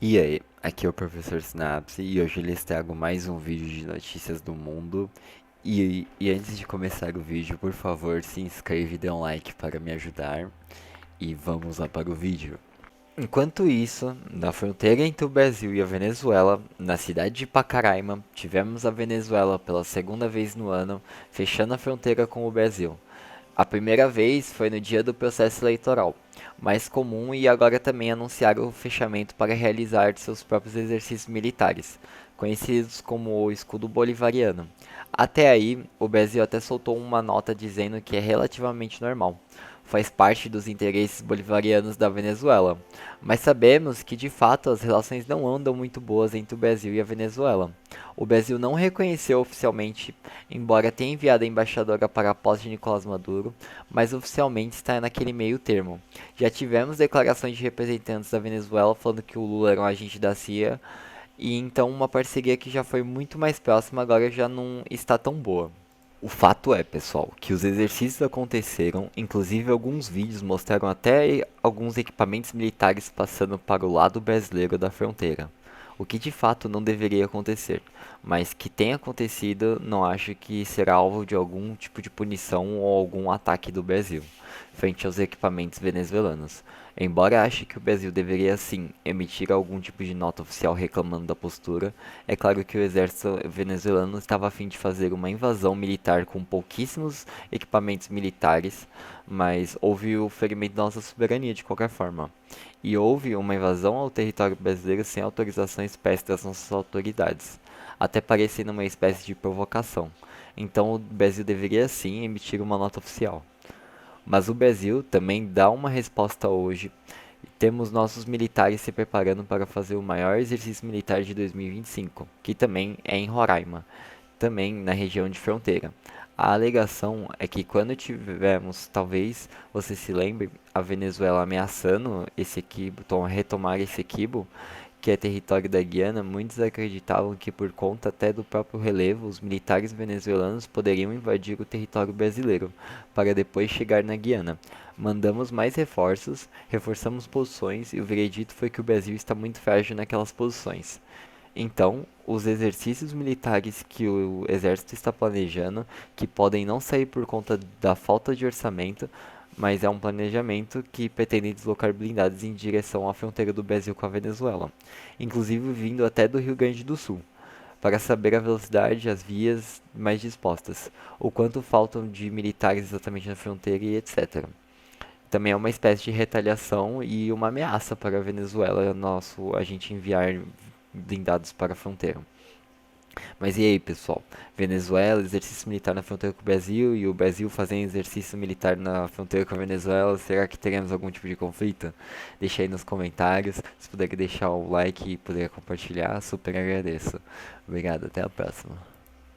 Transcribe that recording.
E aí, aqui é o Professor Synapse e hoje eu lhes trago mais um vídeo de notícias do mundo. E antes de começar o vídeo, por favor, se inscreve e dê um like para me ajudar. E vamos lá para o vídeo. Enquanto isso, na fronteira entre o Brasil e a Venezuela, na cidade de Pacaraima, tivemos a Venezuela pela segunda vez no ano fechando a fronteira com o Brasil. A primeira vez foi no dia do processo eleitoral, mais comum, e agora também anunciaram o fechamento para realizar seus próprios exercícios militares, conhecidos como o escudo bolivariano. Até aí, o Brasil até soltou uma nota dizendo que é relativamente normal, faz parte dos interesses bolivarianos da Venezuela. Mas sabemos que de fato as relações não andam muito boas entre o Brasil e a Venezuela. O Brasil não reconheceu oficialmente, embora tenha enviado a embaixadora para a posse de Nicolás Maduro, mas oficialmente está naquele meio termo. Já tivemos declarações de representantes da Venezuela falando que o Lula era um agente da CIA, e então uma parceria que já foi muito mais próxima agora já não está tão boa. O fato é, pessoal, que os exercícios aconteceram, inclusive alguns vídeos mostraram até alguns equipamentos militares passando para o lado brasileiro da fronteira. O que de fato não deveria acontecer, mas que tem acontecido, não acho que será alvo de algum tipo de punição ou algum ataque do Brasil, frente aos equipamentos venezuelanos. Embora ache que o Brasil deveria sim emitir algum tipo de nota oficial reclamando da postura, é claro que o exército venezuelano estava a fim de fazer uma invasão militar com pouquíssimos equipamentos militares, mas houve o ferimento da nossa soberania de qualquer forma. E houve uma invasão ao território brasileiro sem autorização expressa das nossas autoridades, até parecendo uma espécie de provocação. Então o Brasil deveria sim emitir uma nota oficial. Mas o Brasil também dá uma resposta hoje. Temos nossos militares se preparando para fazer o maior exercício militar de 2025, que também é em Roraima, também na região de fronteira. A alegação é que quando tivemos, talvez você se lembre, a Venezuela ameaçando esse equibo, retomar esse equibo, que é território da Guiana, muitos acreditavam que por conta até do próprio relevo, os militares venezuelanos poderiam invadir o território brasileiro, para depois chegar na Guiana. Mandamos mais reforços, reforçamos posições e o veredito foi que o Brasil está muito frágil naquelas posições. Então, os exercícios militares que o exército está planejando, que podem não sair por conta da falta de orçamento, mas é um planejamento que pretende deslocar blindados em direção à fronteira do Brasil com a Venezuela, inclusive vindo até do Rio Grande do Sul, para saber a velocidade, as vias mais dispostas, o quanto faltam de militares exatamente na fronteira e etc. Também é uma espécie de retaliação e uma ameaça para a Venezuela, a gente enviar blindados para a fronteira. Mas e aí, pessoal? Venezuela, exercício militar na fronteira com o Brasil e o Brasil fazendo exercício militar na fronteira com a Venezuela. Será que teremos algum tipo de conflito? Deixa aí nos comentários. Se puder deixar o like e puder compartilhar, super agradeço. Obrigado, até a próxima.